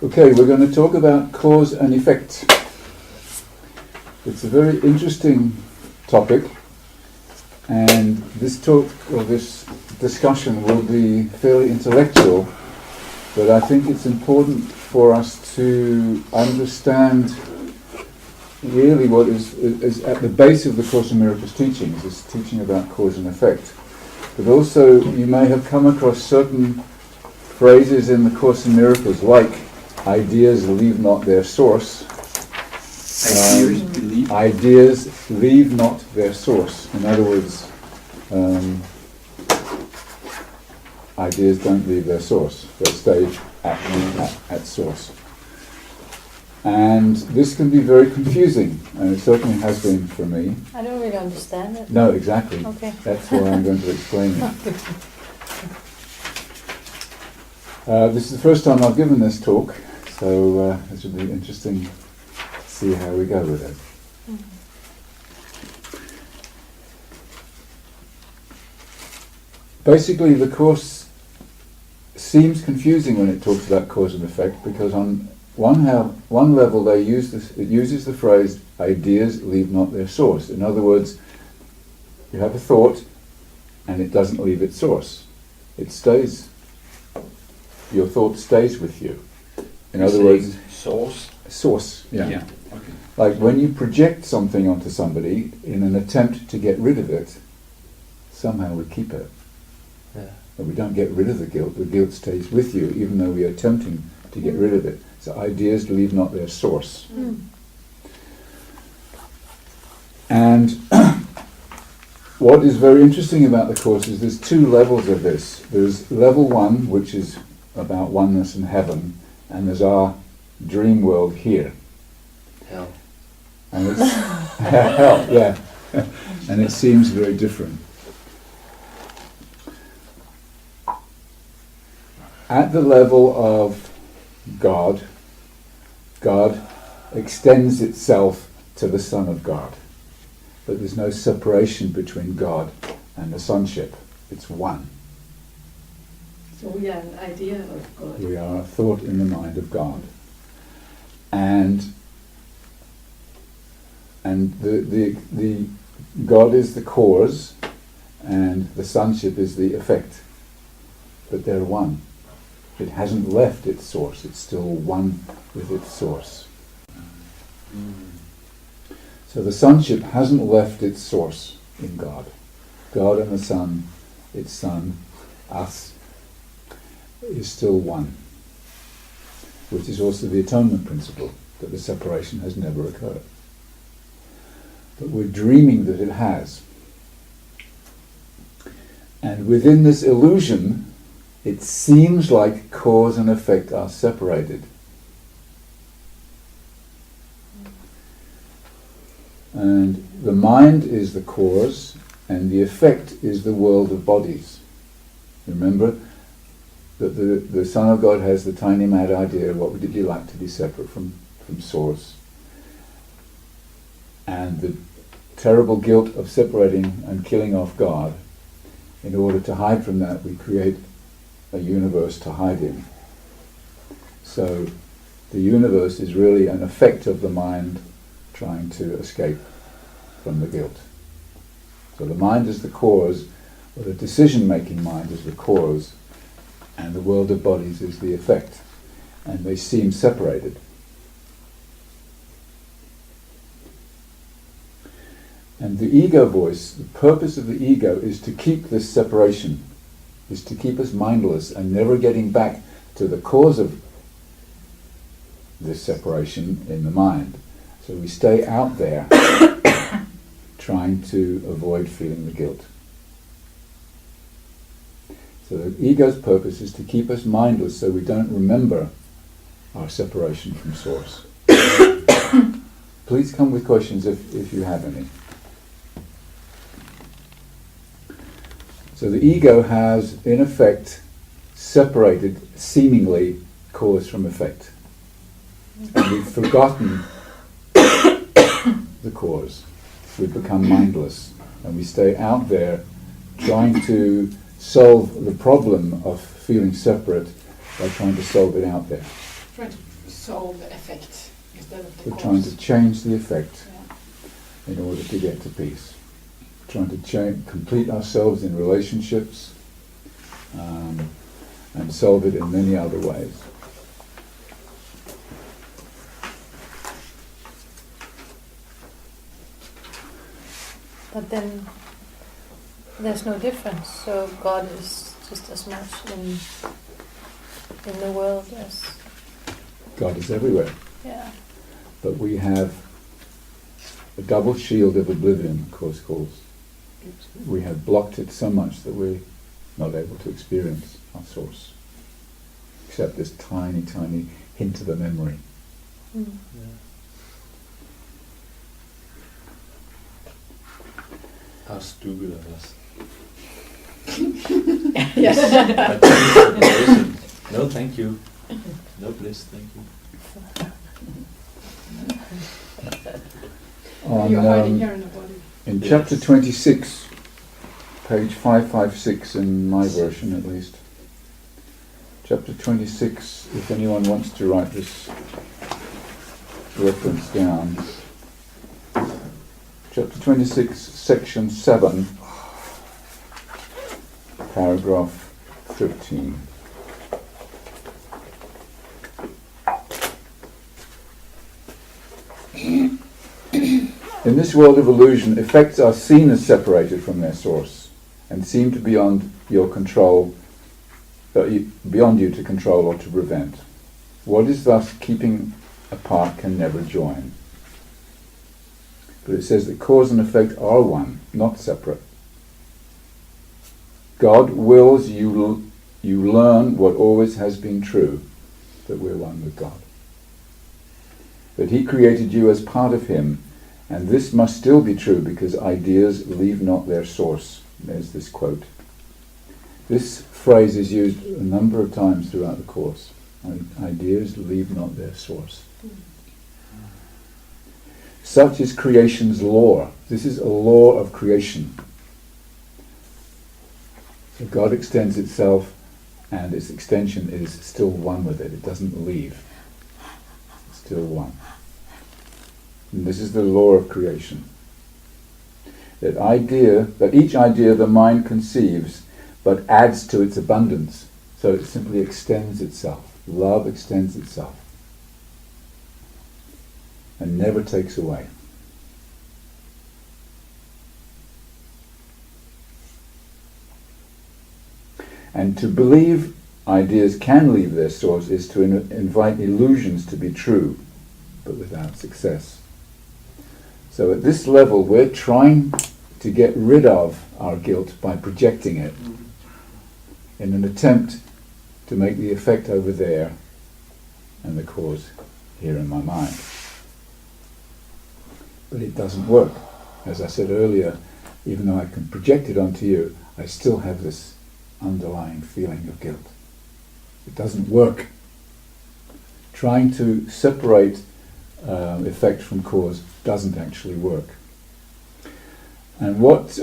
Okay, we're going to talk about cause and effect. It's a very interesting topic, and this talk or this discussion will be fairly intellectual, but I think it's important for us to understand really what is at the base of the Course in Miracles teachings, is teaching about cause and effect. But also you may have come across certain phrases in the Course in Miracles, like ideas leave not their source. Ideas leave not their source. In other words, ideas don't leave their source. They stay at source. And this can be very confusing, and it certainly has been for me. I don't really understand it. No, exactly. Okay. That's why I'm going to explain it. This is the first time I've given this talk, so this will be interesting to see how we go with it. Basically, the Course seems confusing when it talks about cause and effect, because on one level it uses the phrase, ideas leave not their source. In other words, you have a thought and it doesn't leave its source. It stays. Your thought stays with you. In other words, source? Source, yeah. Okay. Like when you project something onto somebody in an attempt to get rid of it, somehow we keep it. Yeah. And we don't get rid of the guilt stays with you, even though we are attempting to get rid of it. So ideas leave not their source. And what is very interesting about the Course is there's two levels of this. There's level one, which is about oneness and heaven, and there's our dream world here. Hell. And it's hell, yeah. And it seems very different. At the level of God extends itself to the Son of God. But there's no separation between God and the sonship. It's one. So we are an idea of God. We are a thought in the mind of God. And the God is the cause and the sonship is the effect. But they're one. It hasn't left its source, it's still one with its source. So the sonship hasn't left its source in God. God and the Son, its Son, us, is still one. Which is also the atonement principle, that the separation has never occurred. But we're dreaming that it has. And within this illusion, it seems like cause and effect are separated. And the mind is the cause, and the effect is the world of bodies. Remember that the Son of God has the tiny mad idea, what would it be like to be separate from Source? And the terrible guilt of separating and killing off God. In order to hide from that, we create a universe to hide in. So the universe is really an effect of the mind trying to escape from the guilt. So the mind is the cause, or the decision-making mind is the cause, and the world of bodies is the effect. And they seem separated. And the ego voice, the purpose of the ego is to keep this separation, is to keep us mindless and never getting back to the cause of this separation in the mind. So we stay out there trying to avoid feeling the guilt. So the ego's purpose is to keep us mindless so we don't remember our separation from Source. Please come with questions if you have any. So the ego has, in effect, separated, seemingly, cause from effect. And we've forgotten the cause. We've become mindless. And we stay out there trying to solve the problem of feeling separate by trying to solve it out there. solve the effect instead of the We're cause. trying to change the effect Yeah. in order to get to peace. Trying to complete ourselves in relationships and solve it in many other ways. But then there's no difference. So God is just as much in the world as God is everywhere. yeah. But we have a double shield of oblivion, of course, calls. We have blocked it so much that we're not able to experience our source, except this tiny, tiny hint of a memory. Mm. Yeah. How stupid of us. Yes. I tell you, listen. No, thank you. No, please, thank you. You're hiding here in the body. In Yes. chapter 26, page 556 in my version at least. Chapter 26, if anyone wants to write this reference down. Chapter 26, section 7, paragraph 13. In this world of illusion, effects are seen as separated from their source and seem to be beyond your control, beyond you to control or to prevent. What is thus keeping apart can never join. But it says that cause and effect are one, not separate. God wills you learn what always has been true, that we're one with God. That He created you as part of Him, and this must still be true because ideas leave not their source. There's this quote. This phrase is used a number of times throughout the course. Ideas leave not their source. Such is creation's law. This is a law of creation. So God extends itself, and its extension is still one with it. It doesn't leave. It's still one. And this is the law of creation. That each idea the mind conceives, but adds to its abundance. So it simply extends itself. Love extends itself. And never takes away. And to believe ideas can leave their source is to invite illusions to be true, but without success. So at this level, we're trying to get rid of our guilt by projecting it in an attempt to make the effect over there and the cause here in my mind. But it doesn't work. As I said earlier, even though I can project it onto you, I still have this underlying feeling of guilt. It doesn't work. Trying to separate effect from cause doesn't actually work. And what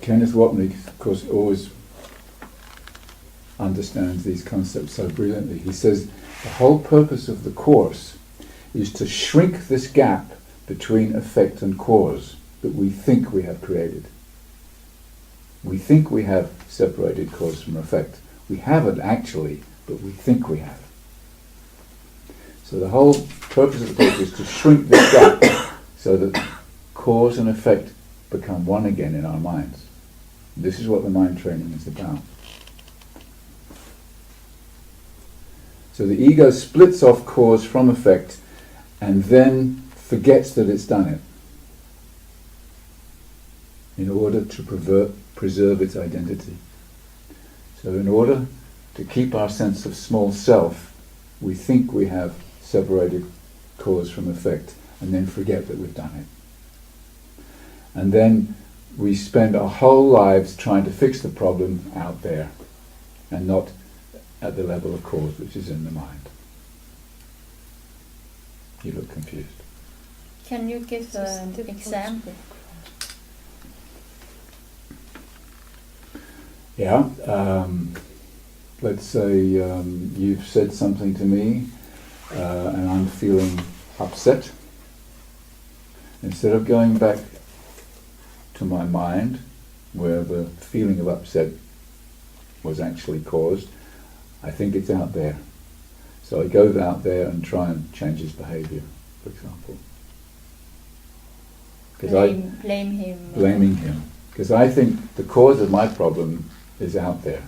Kenneth Wapnick, of course, always understands these concepts so brilliantly. He says the whole purpose of the course is to shrink this gap between effect and cause that we think we have created. We think we have separated cause from effect. We haven't actually, but we think we have. So the whole purpose of the book is to shrink this gap so that cause and effect become one again in our minds. This is what the mind training is about. So the ego splits off cause from effect and then forgets that it's done it in order to preserve its identity. So in order to keep our sense of small self, we think we have separated cause from effect and then forget that we've done it. And then we spend our whole lives trying to fix the problem out there and not at the level of cause, which is in the mind. You look confused. Can you give an example? Yeah. let's say you've said something to me and I'm feeling upset. Instead of going back to my mind, where the feeling of upset was actually caused, I think it's out there. So I go out there and try and change his behavior, for example. Blame him. Blaming him. Because I think the cause of my problem is out there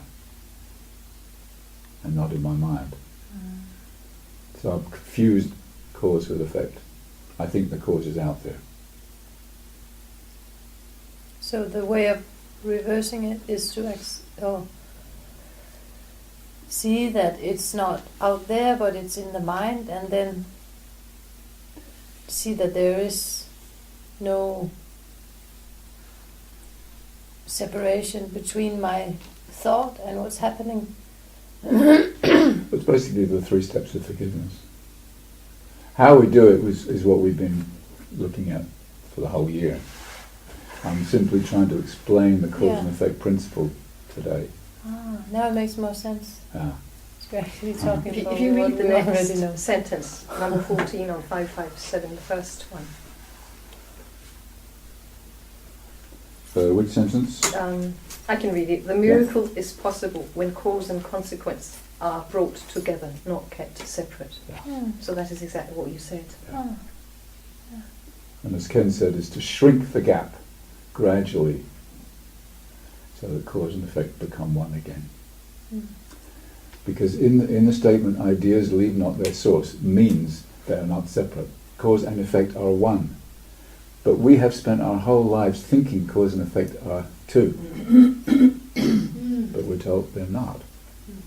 and not in my mind. So I've confused cause with effect. I think the cause is out there. So the way of reversing it is to see that it's not out there, but it's in the mind, and then see that there is no separation between my thought and what's happening. It's basically the 3 steps of forgiveness. How we do it is what we've been looking at for the whole year. I'm simply trying to explain the cause and effect principle today. Now it makes more sense. We're actually talking about If you read what the we already know. next sentence, number 14 on 557, the first one. Which sentence? I can read it. The miracle is possible when cause and consequence are brought together, not kept separate. So that is exactly what you said. And as Ken said, is to shrink the gap gradually so that cause and effect become one again. Because in the statement, ideas leave not their source, means they are not separate. Cause and effect are one. But we have spent our whole lives thinking cause and effect are two. But we're told they're not.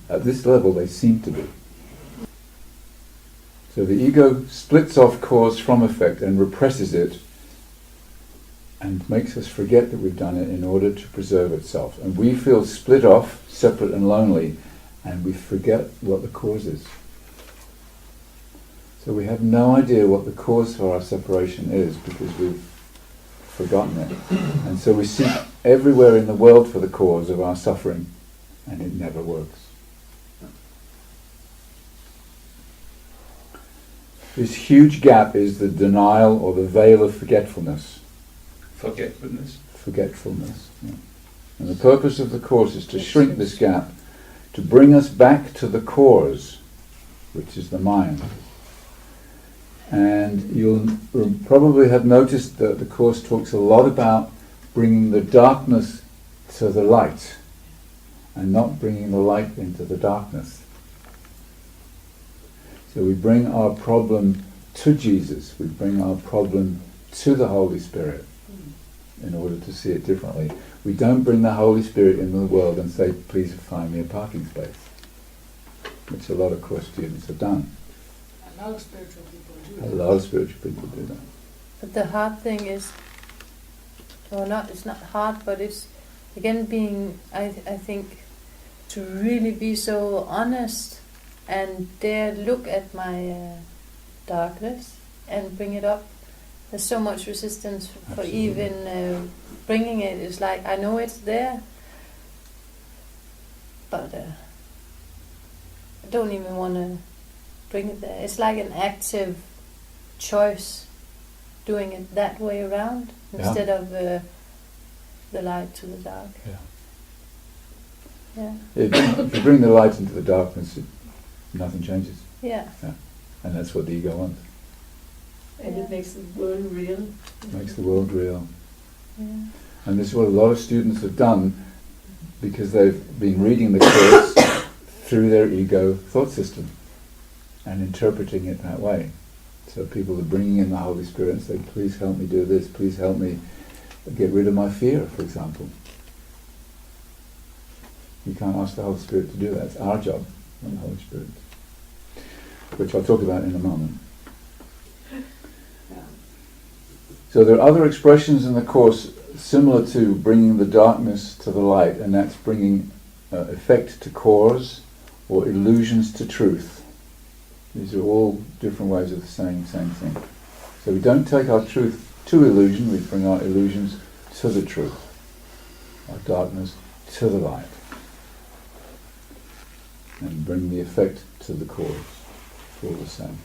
At this level, they seem to be. So the ego splits off cause from effect and represses it and makes us forget that we've done it in order to preserve itself. And we feel split off, separate and lonely, and we forget what the cause is. So we have no idea what the cause for our separation is because we've forgotten it. And so we seek everywhere in the world for the cause of our suffering, and it never works. This huge gap is the denial or the veil of forgetfulness. Forgetfulness. Yeah. And the purpose of the course is to shrink this gap, to bring us back to the cause, which is the mind. And you'll probably have noticed that the course talks a lot about bringing the darkness to the light and not bringing the light into the darkness. So we bring our problem to Jesus, we bring our problem to the Holy Spirit in order to see it differently. We don't bring the Holy Spirit into the world and say, please find me a parking space, which a lot of course students have done. A lot of spiritual people do that. A lot of spiritual people do that. But the hard thing is, it's not hard, but it's again being, I think, to really be so honest and dare look at my darkness and bring it up. There's so much resistance for Absolutely. even bringing it. It's like, I know it's there, but I don't even want to bring it there. It's like an active choice, doing it that way around instead of the light to the dark. Yeah. If you bring the light into the darkness, nothing changes. Yeah. And that's what the ego wants. And it makes the world real. Makes the world real. Yeah. And this is what a lot of students have done because they've been reading the course through their ego thought system and interpreting it that way. So people are bringing in the Holy Spirit and say, please help me do this, please help me get rid of my fear, for example. You can't ask the Holy Spirit to do that. It's our job, not the Holy Spirit. Which I'll talk about in a moment. So there are other expressions in the Course similar to bringing the darkness to the light, and that's bringing effect to cause or illusions to truth. These are all different ways of saying the same thing. So we don't take our truth to illusion, we bring our illusions to the truth, our darkness to the light. and bring the effect to the cause. It's all the same.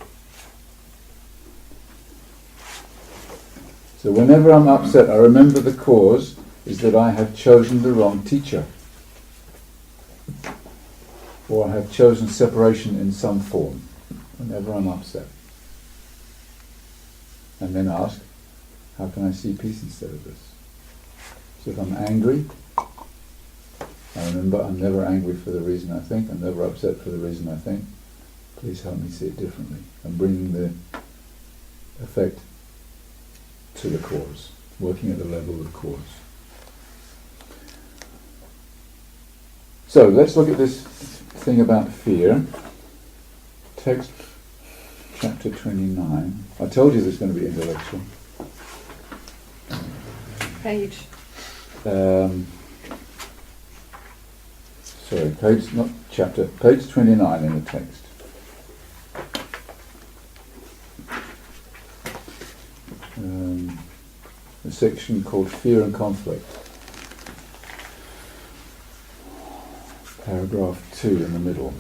So whenever I'm upset, I remember the cause is that I have chosen the wrong teacher, or I have chosen separation in some form, whenever I'm upset. And then ask, how can I see peace instead of this? So if I'm angry, I remember I'm never angry for the reason I think, I'm never upset for the reason I think. Please help me see it differently. I'm bringing the effect to the cause, working at the level of the cause. So let's look at this thing about fear. Text chapter 29. I told you there's going to be intellectual. Page. Page, not chapter, page 29 in the text. A section called Fear and Conflict. Paragraph 2 in the middle.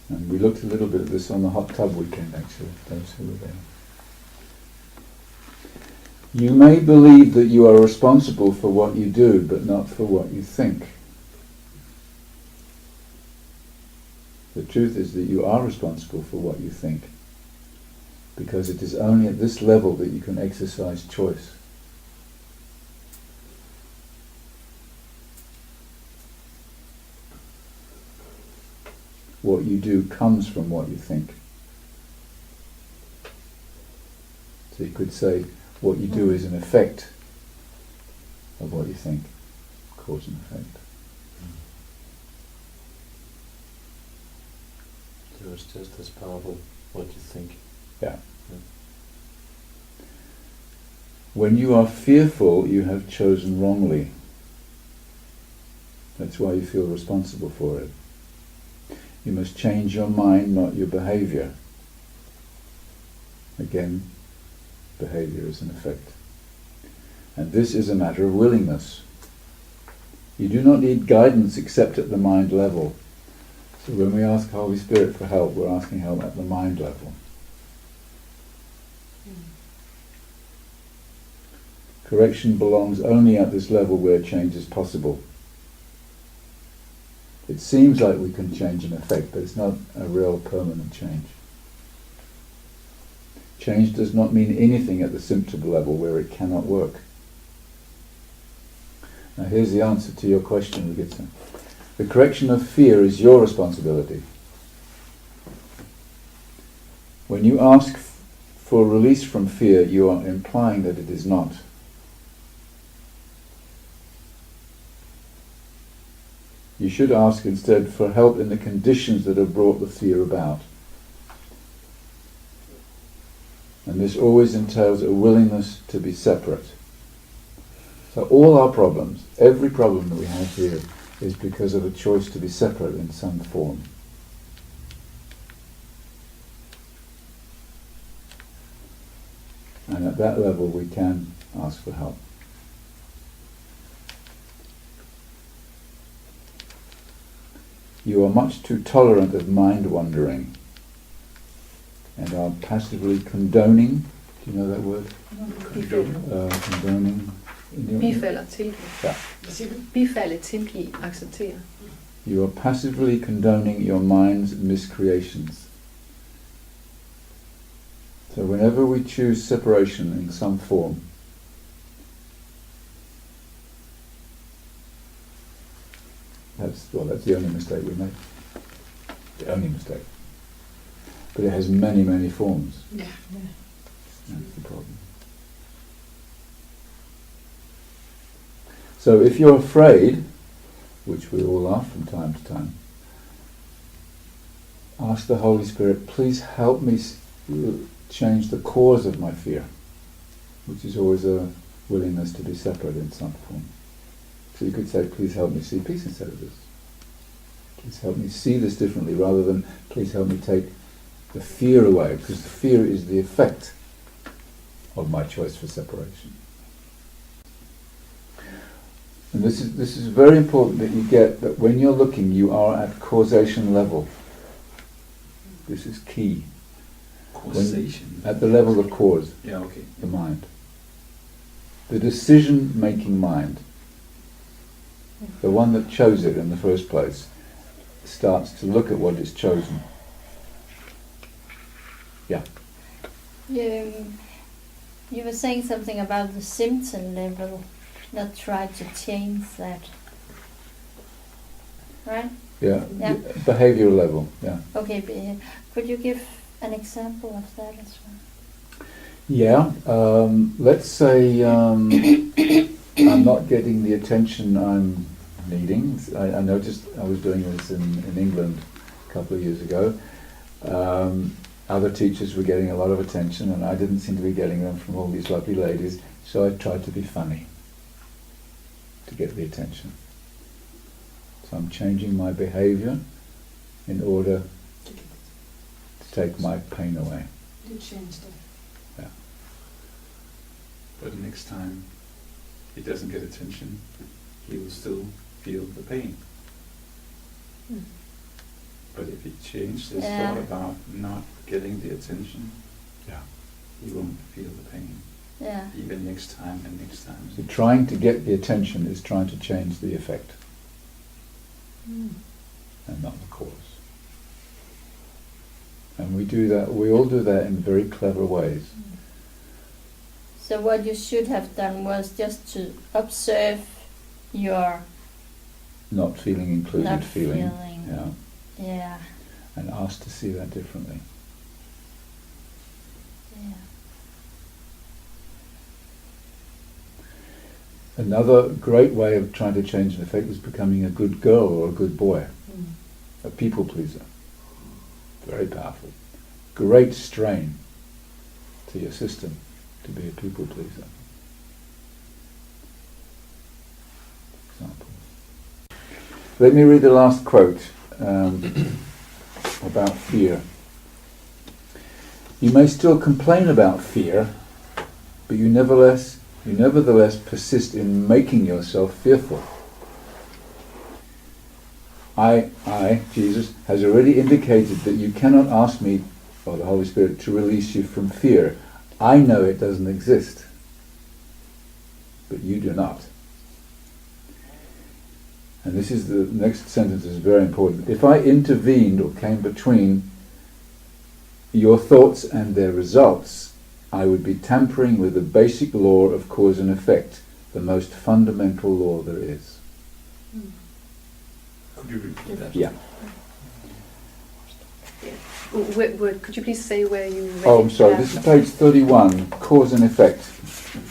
And we looked a little bit at this on the hot tub weekend, actually, those who were there. You may believe that you are responsible for what you do, but not for what you think. The truth is that you are responsible for what you think, because it is only at this level that you can exercise choice. What you do comes from what you think. So you could say, what you do is an effect of what you think, cause and effect. So it's just as powerful what you think. Yeah. When you are fearful, you have chosen wrongly. That's why you feel responsible for it. You must change your mind, not your behavior. Again, behavior is an effect. And this is a matter of willingness. You do not need guidance except at the mind level. So when we ask Holy Spirit for help, we're asking help at the mind level. Correction belongs only at this level where change is possible. It seems like we can change an effect, but it's not a real permanent change. Change does not mean anything at the symptom level where it cannot work. Now here's the answer to your question, Regitza. The correction of fear is your responsibility. When you ask for release from fear, you are implying that it is not. You should ask instead for help in the conditions that have brought the fear about. And this always entails a willingness to be separate. So all our problems, every problem that we have here, is because of a choice to be separate in some form. And at that level we can ask for help. You are much too tolerant of mind wandering and are passively condoning. Do you know that word? Condoning. Bifalder, tilgive. Ja. Bifalde, tilgive, acceptere. You are passively condoning your mind's miscreations. So whenever we choose separation in some form, that's the only mistake we make. The only mistake. But it has many, many forms. Yeah. That's the problem. So if you're afraid, which we all are from time to time, ask the Holy Spirit, please help me change the cause of my fear, which is always a willingness to be separate in some form. So you could say, please help me see peace instead of this. Please help me see this differently, rather than please help me take the fear away, because the fear is the effect of my choice for separation. And this is very important that you get that when you're looking, you are at causation level. This is key. Causation. At the level of cause, Yeah, okay. the mind. The decision-making mind, the one that chose it in the first place, starts to look at what it's chosen. Yeah. You were saying something about the symptom level, not try to change that. Right? Yeah. Yeah. Behavioral level. Yeah. Okay, could you give an example of that as well? Yeah. Let's say I'm not getting the attention I'm needing. I noticed I was doing this in England a couple of years ago. Other teachers were getting a lot of attention and I didn't seem to be getting them from all these lovely ladies, so I tried to be funny to get the attention. So I'm changing my behavior in order to take my pain away. You changed it. Yeah. But next time he doesn't get attention, he will still feel the pain. But if he changed his thought about not getting the attention, he won't feel the pain. Yeah. Even next time and next time. So trying to get the attention is trying to change the effect and not the cause. And we do that, we all do that in very clever ways. So what you should have done was just to observe your Not feeling included not feeling. feeling. Yeah. And ask to see that differently. Yeah. Another great way of trying to change an effect was becoming a good girl or a good boy. A people pleaser. Very powerful. Great strain to your system to be a people pleaser. Example. Let me read the last quote about fear. You may still complain about fear, but you nevertheless persist in making yourself fearful. I, Jesus, has already indicated that you cannot ask me, or the Holy Spirit, to release you from fear. I know it doesn't exist, but you do not. And this is the next sentence is very important. If I intervened or came between your thoughts and their results, I would be tampering with the basic law of cause and effect, the most fundamental law there is. Could you repeat that? Yeah. Could you please say where you read Oh, I'm it? sorry. This is page 31, cause and effect.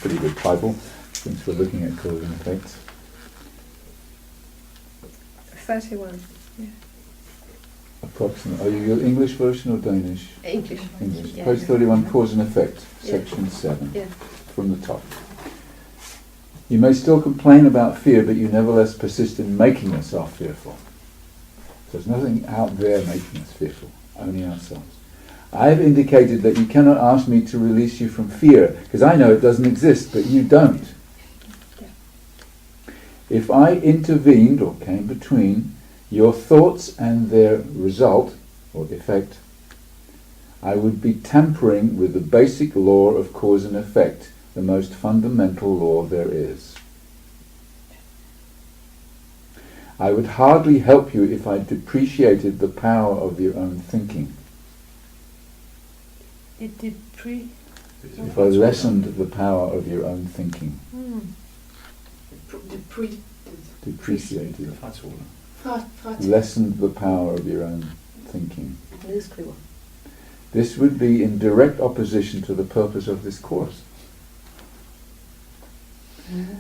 Pretty good title, since we're looking at cause and effect. 31. Approximately. Are you your English version or Danish? English. English. Yeah. Page 31, cause and effect, Yeah. section 7, Yeah. from the top. You may still complain about fear, but you nevertheless persist in making yourself fearful. There's nothing out there making us fearful, only ourselves. I have indicated that you cannot ask me to release you from fear, because I know it doesn't exist, but you don't. Yeah. If I intervened or came between your thoughts and their result or effect, I would be tampering with the basic law of cause and effect, the most fundamental law there is. I would hardly help you if I depreciated the power of your own thinking. If I lessened the power of your own thinking. Depreciated. Lessened the power of your own thinking. This would be in direct opposition to the purpose of this course.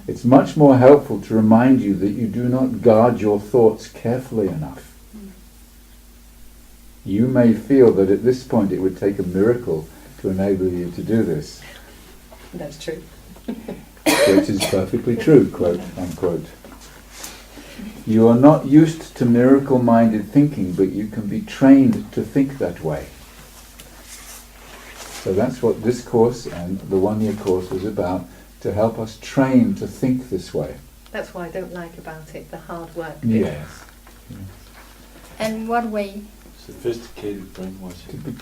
It's much more helpful to remind you that you do not guard your thoughts carefully enough. You may feel that at this point it would take a miracle to enable you to do this. That's true. Which is perfectly true, quote unquote. You are not used to miracle-minded thinking, but you can be trained to think that way. So that's what this course and the one-year course is about, to help us train to think this way. That's what I don't like about it, the hard work bit. Yes. And what way? Sophisticated brainwashing.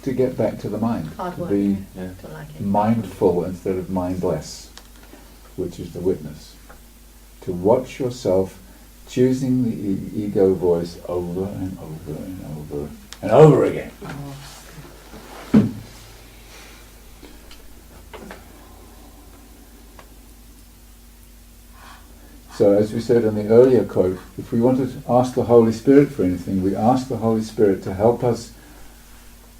To get back to the mind. Hard to work. be Yeah. Don't like it. mindful instead of mindless, which is the witness. To watch yourself choosing the ego voice over and over and over and over again. So as we said in the earlier quote, if we want to ask the Holy Spirit for anything, we ask the Holy Spirit to help us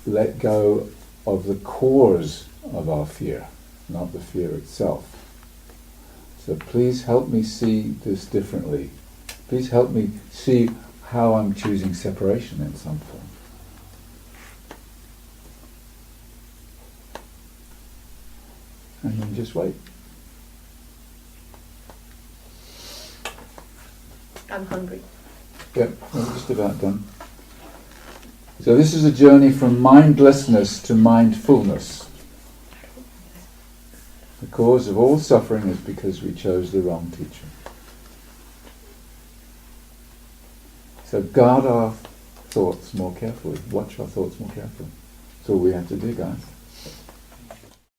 let go of the cause of our fear, not the fear itself. So please help me see this differently. Please help me see how I'm choosing separation in some form. And then just wait. I'm hungry. Yep, we're just about done. So this is a journey from mindlessness to mindfulness. The cause of all suffering is because we chose the wrong teacher. So guard our thoughts more carefully. Watch our thoughts more carefully. That's all we have to do, guys.